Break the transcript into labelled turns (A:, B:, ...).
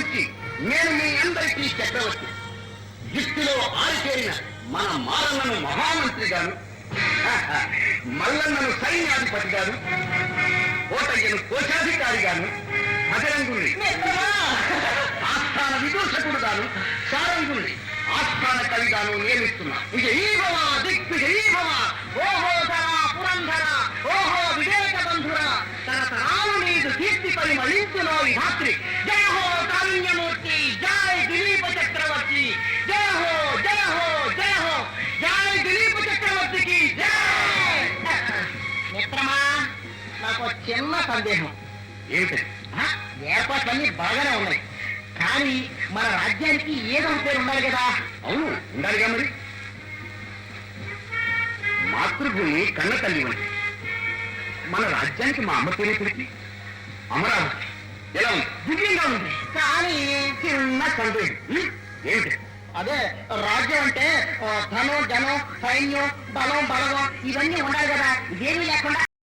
A: నుంచి నేను మీ అందరికీ చక్రవర్తి. యుక్తిలో ఆరితేరిన మన మారన్నను మహామంత్రిగాను, మల్లన్నను సైన్యాధిపతిగాను, కోటయ్యను కోశాధికారిగాను, భజరంగుణ్ణి ఆస్థాన విదూషకుడుగాను, సారంగుణ్ణి ఆస్థాన కవిగాను నియమిస్తున్నా. విజయీభవ దిగ్విజయీభవ, ఓహో ధర పురంధర, ఓహో వివేక బంధుర, తరతరాలు నీకు కీర్తి పరిమళించులో ఈ రాత్రి. జయ హో కారుణ్యమూర్తి, జయ దిలీప చక్రవర్తి, జయ హో జయ హో జయ హో, జయ దిలీప చక్రవర్తికి జయ. మిత్రమా, నాకు చిన్న సందేహం. ఏమిటి? ఏర్పాట్లన్నీ బాగానే ఉన్నాయి, కానీ మన రాజ్యానికి ఏదో పేరు ఉండాలి కదా? అవును, ఉండాలిగా. మరి మాతృభూమి కన్న తల్లి వంటి మన రాజ్యానికి మా అమ్మ పేరు పిలిచి అమరావతి ఎలా ఉంది? దివ్యంగా ఉంది. కానీ చిన్న సందేహం. ఏమిటి? అదే, రాజ్యం అంటే ధనం జనం సైన్యం బలం బలగం ఇవన్నీ ఉండాలి కదా. ఇదేమీ లేకుండా